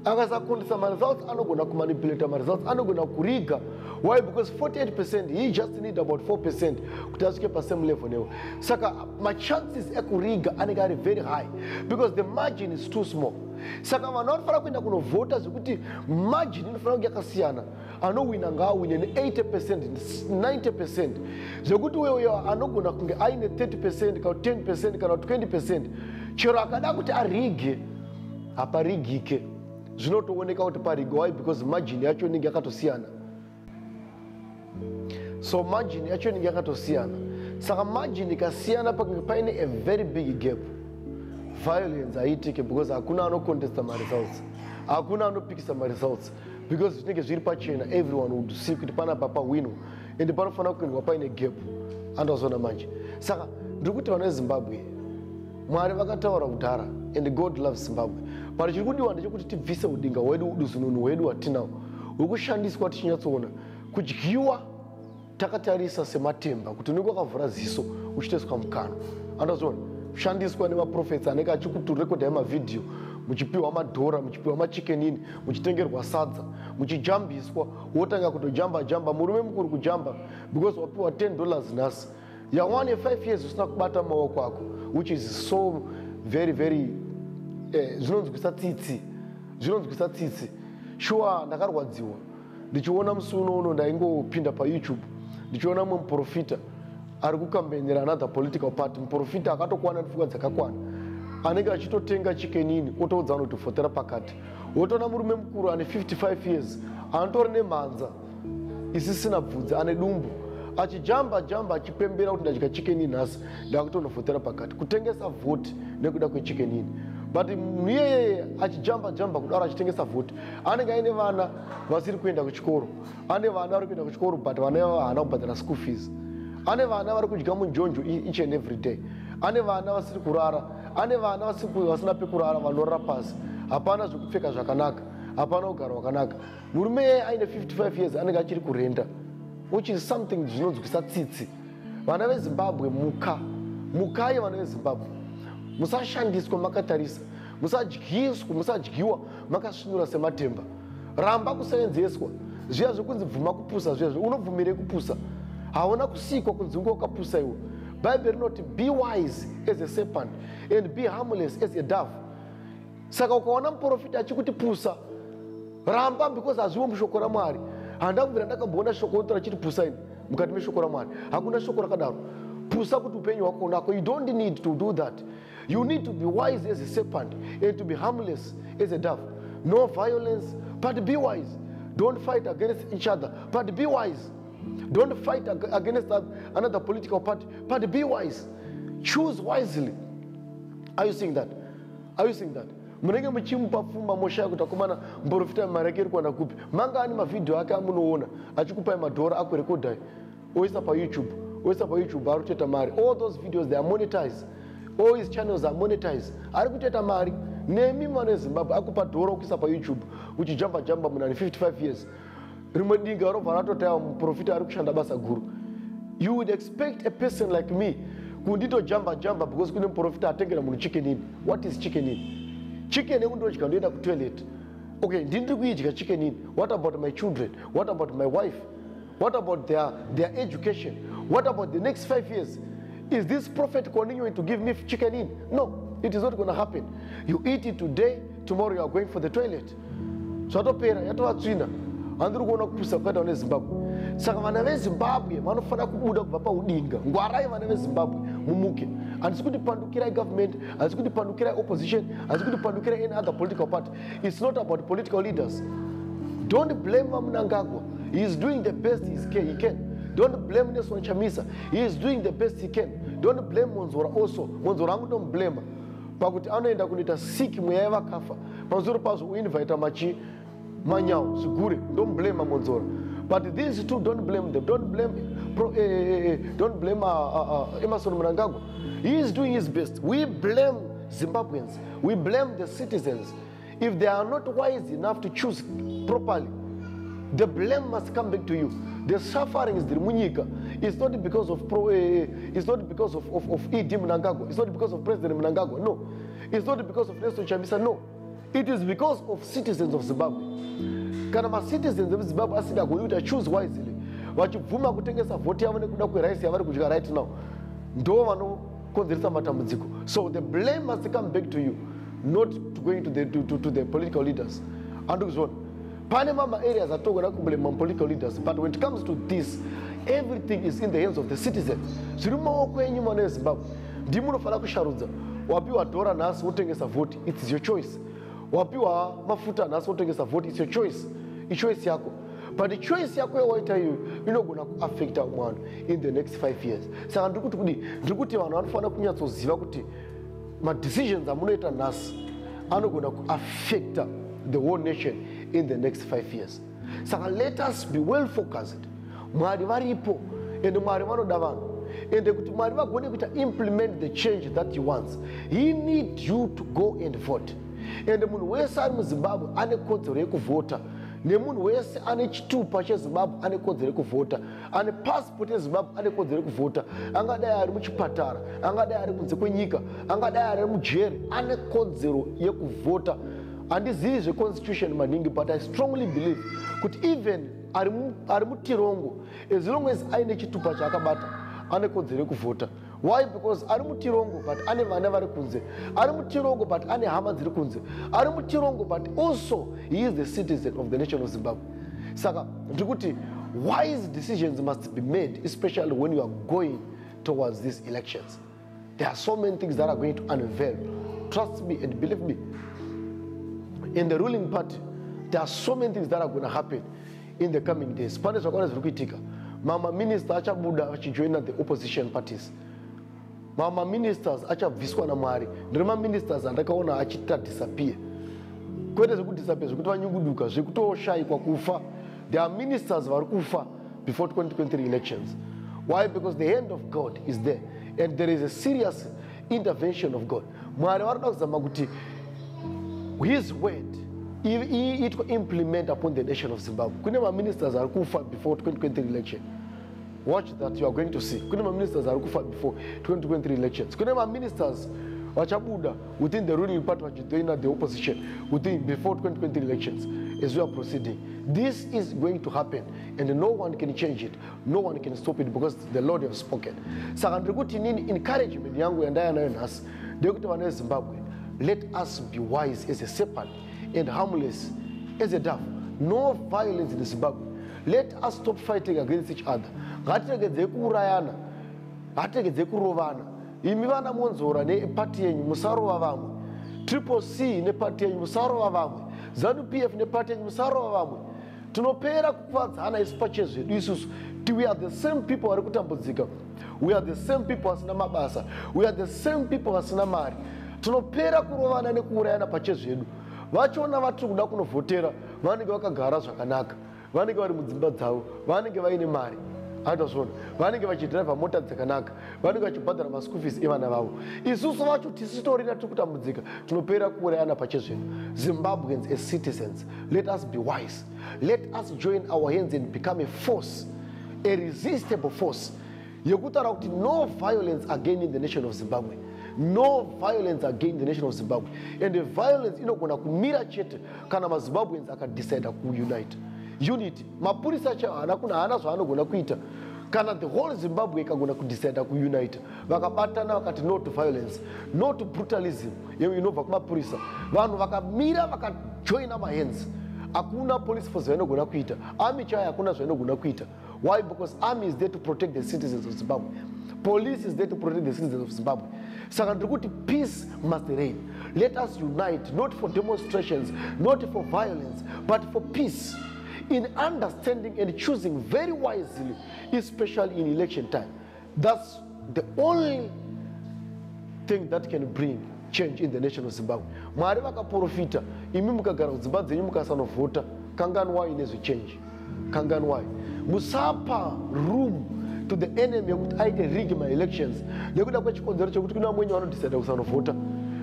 akasakondesa ma-results anogona kumanipulata ma-results anogona kuriga. Why? Because 48% he just need about 4% kuti asvike pasame level newo. Saka ma-chances ekuriga anenge ari very high because the margin is too small. Saka vanhu vanofanira kuenda kunovhota zvekuti margin inofanira kunge yakasiyana. Anowina ngaawine ne-80% 90% zvekuti uyo anogona kunge aine 30% kana 10% kana 20%, chero akada kuti arige haparigike, zvinotooneka kuti parige. Why? Because margin yacho inenge yakatosiyana. So margin yacho inenge yakatosiyana. Saka margin ikasiyana paine a very big gap, violence haitike because hakuna anocontesta ma-results, hakuna anopikisa ma-results because zvinenge zviri pachena. Everyone would see kuti pana papa wino ende panofanira kuendwa paine gap. Andazona manje. Saka ndiri kuti vana veZimbabwe, Mwari vakataura kudhara and God loves Zimbabwe. But chiri kudiwa ndechekuti tibvise udinga hwedu, uduzununu hwedu hwatinahwo hwekushandiswa tichinyatsoona kudyiwa takatarisa sematemba kuti unenge wakavhura ziso uchitoiswa mukano. Andazona kushandiswa nemaprofetsi anenge achikuturekodha mavidhiyo, muchipiwa madhora, muchipiwa machikenini, muchitengerwa sadza, muchijambiswa, wotanga kutojamba, murume mukuru kujamba because wapiwa $10 nhasi. Yawane 5 years usina kubata maoko ako, which is so very very zvinonzwisa tsitsi. Sure, ndakarwadziwa ndichiona musi uno ndaingopinda paYouTube ndichiona mumwe muprofita ari kukambenera another political party. Muprofita akatokwana pfungwa dzakakwana, anenge achitotenga chikenini otoudza kuti fotera pakati. Wotoona murume mukuru ane 55 years anotori nemhanza isisina bvudzi, ane dumbu, achijamba achipembera kuti ndadya chikenini nhasi ndakutonofotera pakati, kutengesa vhoti nekuda kwechikenini. But iyeye achijamba kudaro achitengesa vhoti, anenge aine vana vasiri kuenda kuchikoro, ane vana vari kuenda kuchikoro but vana ivavo haana kubhadhara school fees, ane vana vari kudya munjonjo each and every day, ane vana vasiri kurara, ane vana vasina pekurara, vanorara pasi, hapana zvekupfeka zvakanaka, hapana kugara hwakanaka. Murume yeye aine 55 years anenge achiri kurenda, which is something zvinonzwisa tsitsi. Vana veZimbabwe, mukai vana veZimbabwe, musashandiswa makatarisa, musadyiwa makasvinura sematemba. Ramba kusevenzeswa. Zviya zvekunzi bvuma kupusa, zviya unobvumirei kupusa? Hauna kusikwa kunzi unge wakapusa iwe. Bible rinoti be wise as a serpent and be harmless as a dove. Saka ukaona muprofita achikuti pusa, ramba because hazviwo mushoko raMwari. Handakubvira ndakamboona shoko rotora chiti pusai mukati meshoko raMwari. Hakuna shoko rakadaro. Pusa kuti upenyu hwako unako. You don't need to do that. You need to be wise as a serpent and to be harmless as a dove. No violence, but be wise. Don't fight against each other, but be wise. Don't fight against another political party, but be wise. Choose wisely. Are you seeing that? Are you seeing that? Munenge muchimupa pfuma moshaya kuti akomana muprofita mari yake iri kuwana kupi. Manga ane mavidhiyo ake amunoona achikupai madhora akurekodhai oisa paYouTube, ari kutoita mari. All those videos they are monetized. All his channels are monetized. Ari kutoita mari. Nemi mwana weZimbabwe akupa dhora ukuisa paYouTube uchijamba munhu ane 55 years. Rimwe dinga robva ratotaya muprofita ari kushanda basa guru. You would expect a person like me kunditojamba because kune muprofita atengera munhu chicken in. What is chicken in? Chicken ekundodya ndoenda kutoilet. Okay, ndiri kuidya chicken in. What about my children? What about my wife? What about their education? What about the next 5 years? Is this prophet continuing to give me chicken in? No, it is not going to happen. You eat it today, tomorrow you are going for the toilet. Zvatopera yatovatsvina. Handiri kuona kupusa kwakaita vana veZimbabwe. Saka vana veZimbabwe vanofanira kubuda kubva paudinga. Ngwarai vana veZimbabwe mumuke. Handisi kuti pandukirai government, handisi kuti pandukirai opposition, handisi kuti pandukirai any other political party. It's not about political leaders. Don't blame Mnangagwa. He is doing the best he can. Don't blame Nelson Chamisa. He is doing the best he can. Don't blame Monzora also. Monzora hangu don't blame. Pakuti anoenda kunita siki mweya yevakafa. Pamusoro pazvo uinvita manyau zigure. Don't blame Monzora. But these two, don't blame them. Don't blame Emerson Mnangagwa. He is doing his best. We blame Zimbabweans. We blame the citizens. If they are not wise enough to choose properly, the blame must come back to you. The suffering is the munyika. It's not because of it's not because of E.D. Mnangagwa. It's not because of President Mnangagwa. No. It's not because of Nelson Chamisa. No. It is because of citizens of Zimbabwe. Kana ma-citizens of Zimbabwe asingagoni kuti choose wisely, vachibvuma kutengesa vhoti yavo nekuda kweraisi yavari kudya right now, ndo vanokonzeresa matambudziko. So the blame must come back to you, not going to the political leaders. Andikuzvona pane mama areas atogona kublame political leaders, but when it comes to this, everything is in the hands of the citizen. Zviri mumaoko enyu mwana weZimbabwe. Ndimi munofanira kusharudza. Wapiwa dhora nhasi wotengesa vhoti, it's your choice. Wapiwa mafuta nhasi wotengesa vhoti, it's your choice. Ichoice yako. But the choice yako yawaita iyoyo inogona kuaffecta mwana in the next 5 years. Saka ndikuti vanhu vanofanira kunyatsoziva kuti ma-decisions amunoita nhasi anogona kuaffecta the whole nation in the next 5 years. Saka let us be well focused. Mwari varipo, and Mwari vanoda vanhu. And kuti Mwari vagone kuita implement the change that he wants. He needs you to go and vote. And munhu wese ari muZimbabwe ane kodzero yekuvhota. Nemunhu wese ane chitupa cheZimbabwe ane kodzero yekuvhota. Ane passport yeZimbabwe ane kodzero yekuvhota. Angadai ari muchipatara, angadai ari kunze kwenyika, angadai ari mujeri, ane kodzero yekuvhota. Handizivi zveconstitution maningi, but I strongly believe kuti even ari mutirongo, as long as aine chitupa chaakabata, ane kodzero yekuvhota. Why? Because ari mutirongo but ane vana vari kunze, ari mutirongo but ane hama dziri kunze, ari mutirongo but also he is the citizen of the nation of Zimbabwe. Saka ndikuti wise decisions must be made, especially when you are going towards these elections. There are so many things that are going to unveil. Trust me and believe me. In the ruling party, there are so many things that are going to happen in the coming days. Pane zvakawanda zviri kuitika. Mama minister achabuda achijoina the opposition parties. Mama ministers achabviswa naMwari. Ndiri ministers andakaona achita disappear. Kwete zvekudisappear zvekuti vanyunguduka, zvekutoshayikwa kufa. There are ministers vari kufa before 2023 elections. Why? Because the hand of God is there, and there is a serious intervention of God. Mwari varikuda kuzama kuti his word it will implement upon the nation of Zimbabwe. Kune ma-ministers are kufa before 2023 election. Watch that, you are going to see. Kune ma-ministers are kufa before 2023 elections. Kune ma-ministers vachabuda within the ruling party vachijoina the opposition before 2023 elections as we are proceeding. This is going to happen and no one can change it. No one can stop it because the Lord has spoken. Saka ndiri kuti nini encouragement yangu yandaya nayo nhasi ndeyekuti vana veZimbabwe, let us be wise as a serpent and harmless as a dove. No violence in Zimbabwe. Let us stop fighting against each other. Ngatiregedze kuurayana, ngatiregedze kurovana. Imi vana monzora nepati yenyu musarova vamwe. Triple C nepati yenyu musarova vamwe. ZANU-PF nepati yenyu musarova vamwe. Tinopera kukuvadzana isu pachezvedu isusu. We are the same people vari kutambudzika. We are the same people vasina mabasa. We are the same people vasina mari. Tinopera kurovana nekuurayana pachezvedu. Vachiona vatiri kuda kunovhotera vanenge vakagara zvakanaka, vanenge vari mudzimba dzavo, vanenge vaine mari, andazvona, vanenge vachidhiraivha mota dzakanaka, vanenge vachibhadhara maschool fees evana vavo. Isusu vacho tisitorina tiri kutambudzika, tinopera kuurayana pachezvedu. Zimbabweans as citizens, let us be wise. Let us join our hands and become a force, a resistible force. Yekutaura kuti no violence again in the nation of Zimbabwe. No violence against the nation of Zimbabwe. And the violence inogona kumira chete kana maZimbabweans akadecide kuunite. Unity. Mapurisa cha hana zvaanogona kuita. Kana the whole Zimbabwe ikagona kudecide kuunite. Vakabatana vakati no to violence, no to brutalism. Inobva kumapurisa. Vanhu vakamira vakajoina mahands. Hakuna police force zvainogona kuita. Army chaya hakuna zvainogona kuita. Why? Because army is there to protect the citizens of Zimbabwe. Police is there to protect the citizens of Zimbabwe. Saka ndiri kuti peace must reign. Let us unite, not for demonstrations, not for violence, but for peace. In understanding and choosing very wisely, especially in election time. That's the only thing that can bring change in the nation of Zimbabwe. Mwari vakaprofita, imi mukagara kudzimba dzenyu mukasanovhota, kanganwai nezvechange. Kanganwai. Musapa room to the enemy yekuti aite rig my elections. Nekuda kwechikonzero chekuti kuna vamweni vanodecide kusanovhota.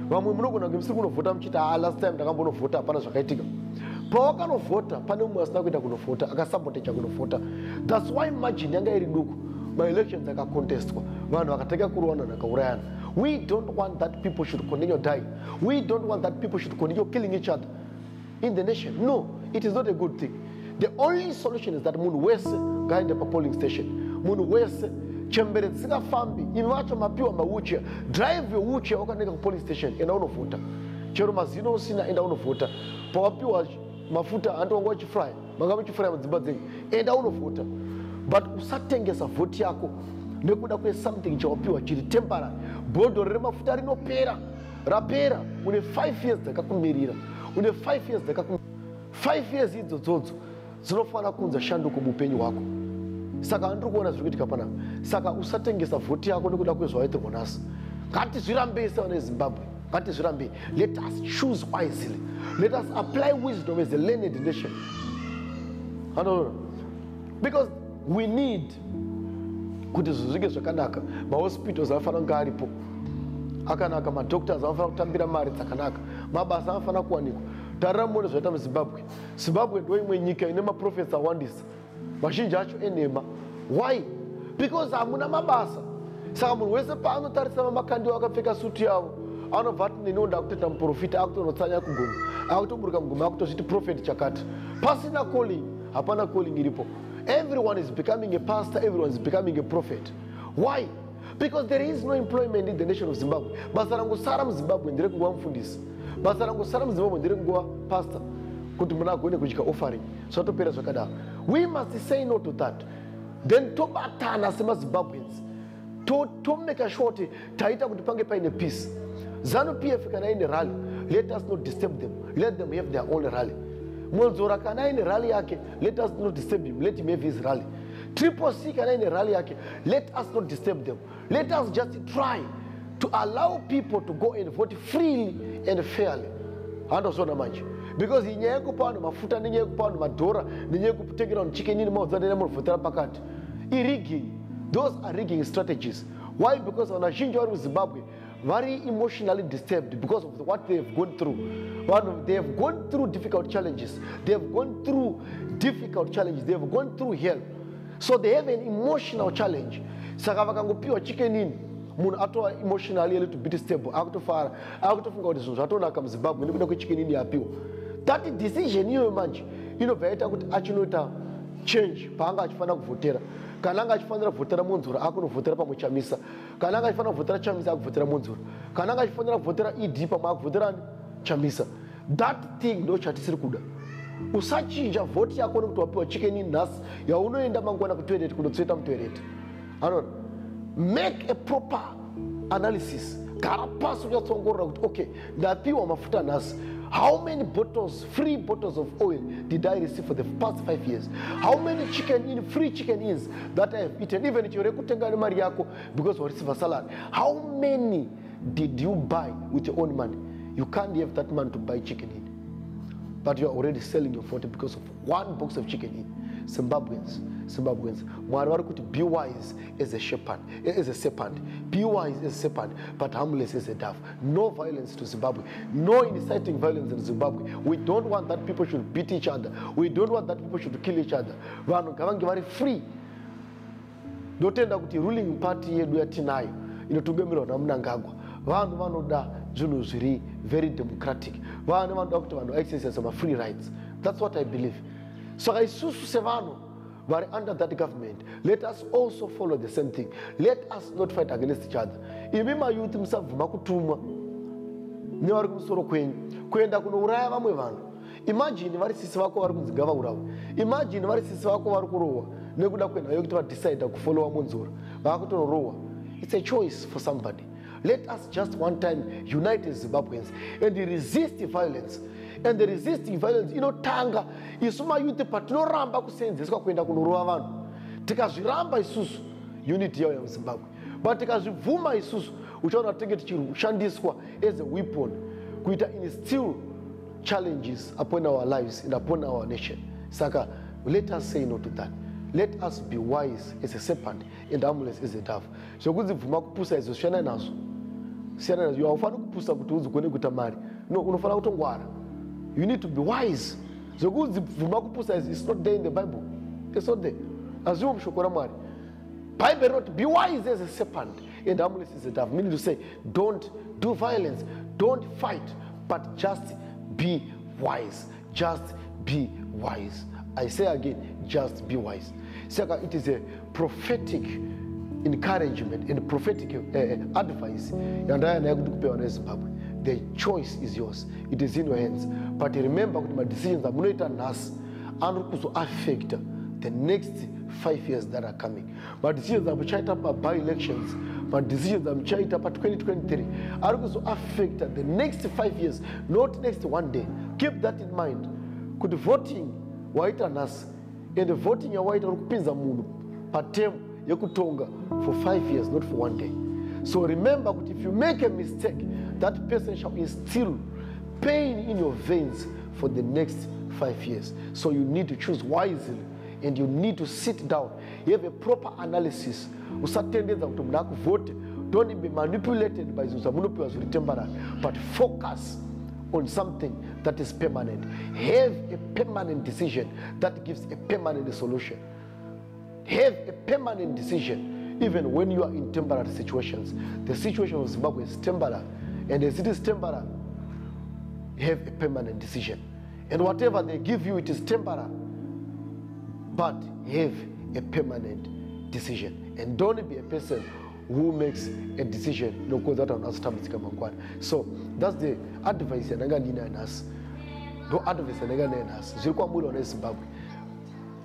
Vamwe munogona kunge musiri kunovhota muchiti last time ndakambonovhota hapana zvakaitika. Pawakanovhota pane mumwe asina kuenda kunovhota akasabotecha kunovhota. That's why margin yanga iri duku. My elections akakontestwa. Vanhu vakateka kurowana nakaurayana. We don't want that people should continue dying. We don't want that people should continue killing each other in the nation. No, it is not a good thing. The only solution is that munhu wese ngaende pa polling station. Munhu wese chembere dzisingafambi. Imi vacho mapiwa mawheelchair. Drive your wheelchair wakaneka ku police station enda unovhota. Chero mazino usina enda unovhota. Pawapiwa mafuta antongo wachifraya. Mangava chifraya mudzimba dzenyu. Enda unovhota. But usatengesa voti yako nekuda kwe something chawapiwa chiri temporary. Bhodho remafuta rinopera. Rapera. Une 5 years dzakakumirira. Une 5 years dzakakumirira. 5 years idzodzo dzinofana kunza shanduko mupenyu wako. Saka andiri kuona zviri kuitika panapa. Saka usatengesa voti yako nekuda kwezvawaitirwa nhasi. Ngatizvirambei sevana veZimbabwe. Ngatizvirambei. Let us choose wisely. Let us apply wisdom as a learned nation. Because we need kuti zvinge zvakanaka. Mahospitals anofana kunge aripo akanaka, madoctors anofana kutambira mari dzakanaka, mabasa anofana kuwanikwa. Tarira muone zvaita muZimbabwe. Zimbabwe ndo imwe nyika ine maprofesa awandisa, mazhinji acho enhema. Why? Because hamuna mabasa. Saka munhu wese paanotarisa makandiwa akapfeka suti yavo anobva ati ndinoda kutoita muprofita, akutonotsanya kuguma, akutoburuka muguma, akutozviti prophet chakati. Pasina calling, hapana calling iripo. Everyone is becoming a pastor, everyone is becoming a prophet. Why? Because there is no employment in the nation of Zimbabwe. Basa rangosara muZimbabwe ndere kunguva mufundisi. Basa rangosara muZimbabwe ndere kunguva pastor. Kuti muna agone kudyika offering. Zvotopera zvakadaro. We must say no to that. Then tobatana semaZimbabweans. To make a sure taita kuti pange paine peace. ZANU-PF kana ine rally, let us not disturb them. Let them have their own rally. Monzora kana ine rally yake, let us not disturb him. Let him have his rally. Triple C kana ine rally yake, let us not disturb them. Let us just try to allow people to go and vote freely and fairly. Handozona manje. Because inyaya yekupa vanhu mafuta nenyaya yekupa vanhu madhora nenyaya yekutengera vanhu chicken maodzana nemunovhotera pakati. Rigging. Those are rigging strategies. Why? Because vanazhinji vari muZimbabwe very emotionally disturbed because of what they have gone through. They have gone through difficult challenges. They have gone through difficult challenges. They have gone through hell. So they have an emotional challenge. Saka vakangopiwa chicken in, munhu atova emotionally a little bit stable, akutofara, akutofunga kuti zvinhu zvatonaka muZimbabwe nekuda kwechicken in yapiwa. That decision iyoyo manje inobva yaita kuti achinoita change paanga achifanira kuvhotera. Kana anga achifanira kuvhotera Monzora akunovhotera pamwe Chamisa. Kana anga achifanira kuvhotera Chamisa akuvhotera Monzora. Kana anga achifanira kuvhotera ED pamwe akuvhotera Chamisa. That thing ndo chatisiri kuda. Usachinja voti yako nekuti wapiwa chicken in nhasi yaunoenda mangwana kutoilet kundotsveta mutoilet. Make a proper analysis. Gara pasi uchatsongorora kuti okay, ndapiwa mafuta nhasi. How many bottles, free bottles of oil did I receive for the past 5 years? How many free chicken ins that I have eaten? Even if you rekutenga mari yako because you receive a salary. How many did you buy with your own money? You can't have that money to buy chicken in. But you are already selling your 40 because of one box of chicken in. Zimbabweans. Be wise as a shepherd, as a serpent. Be wise as a serpent, but harmless as a dove. No violence to Zimbabwe. No inciting violence in Zimbabwe. We don't want that people should beat each other. We don't want that people should kill each other. Vanhu ngavange free. Ndotenda kuti ruling party yedu yatinayo inotungamirwa naMnangagwa. Vanhu vanoda zvinhu zviri very democratic. Vanhu vanoda kuti vanhu exercise some free rights. That's what I believe. So isusu sevanhu vari under that government, let us also follow the same thing. Let us not fight against each other. Imi mayouth musabvuma kutumwa nevari kumusoro kwenyu kuenda kunouraya vamwe vanhu. Imagine vari sisi vako vari kunziga vaurawa. Imagine vari sisi vako vari kurohwa nekuda kwenhayo kuti vadecide kufollowa Monzora vakutonorohwa. It's a choice for somebody. Let us just one time unite as Zimbabweans and resist violence. And the resisting violence inotanga isu mayouth patinoramba kuseenzeswa kuenda kunorova vanhu. Tikazviramba isusu unity yayo yamuZimbabwe. But tikazvibvuma isusu uchaona tenge tichirushandiswa as a weapon kuita instill challenges upon our lives and upon our nation. Saka, let us say no to that. Let us be wise as a serpent and harmless as a dove. Zvekudzibvuma kupusa izvo siyana nazvo. Siyana nazvo. Haufani kupusa kuti uzigone kuita mari. No, unofana kutongwara. You need to be wise. Zvekudzibvuma kupusa izvo, it's not there in the Bible. It's not there. Azviwo mushoko raMwari. Bible wrote, be wise as a serpent and harmless is a dove. Meaning to say, don't do violence, don't fight, but just be wise. Just be wise. I say again, just be wise. Second, it is a prophetic encouragement and prophetic advice. The choice is yours. It is in your hands. But remember, my decisions are going to affect the next 5 years that are coming. My decisions are going to by-elections. My decisions are going to 2023 are going to affect the next 5 years, not next 1 day. Keep that in mind. Could voting white and us, and the voting your white or pinza munu, patem yakutonga for 5 years, not for 1 day. So remember that if you make a mistake, that person shall instill pain in your veins for the next 5 years. So you need to choose wisely, and you need to sit down. You have a proper analysis. Don't be manipulated by Zimbabweans, but focus on something that is permanent. Have a permanent decision that gives a permanent solution. Have a permanent decision even when you are in temporary situations. The situation of Zimbabwe is temporary, and as it is temporary, have a permanent decision. And whatever they give you, it is temporary, but have a permanent decision. And don't be a person who makes a decision no go that on us. So that's the advice and us. No advice and us. Zilkwamuri on Zimbabwe.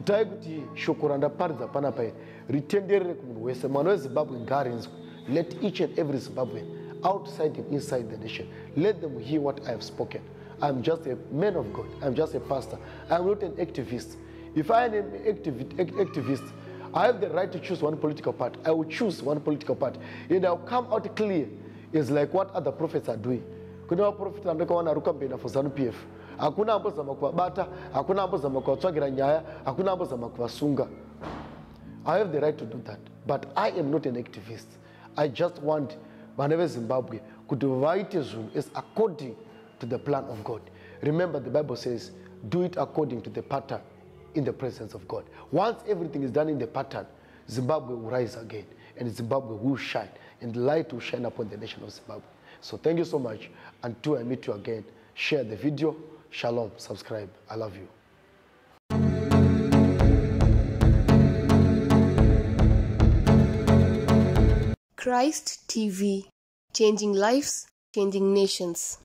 Taiguti shokuranda parza panapai. Retendere kumwese mano Zimbabwe gardens. Let each and every Zimbabwean outside and inside the nation, let them hear what I have spoken. I'm just a man of God. I'm just a pastor. I'm not an activist. If I am an activist, I have the right to choose one political party. I will choose one political party, and I'll come out clear. It's like what other prophets are doing. Kuna prophets wana campaign for ZANU-PF. Hakuna ambo za makuwabata, hakuna ambo za makuwatswagira nyaya, hakuna ambo za makuwasunga. I have the right to do that, but I am not an activist. I just want whenever Zimbabwe could divide Israel is according to the plan of God. Remember, the Bible says, do it according to the pattern in the presence of God. Once everything is done in the pattern, Zimbabwe will rise again, and Zimbabwe will shine, and the light will shine upon the nation of Zimbabwe. So thank you so much. Until I meet you again, share the video. Shalom. Subscribe. I love you. Christ TV, changing lives, changing nations.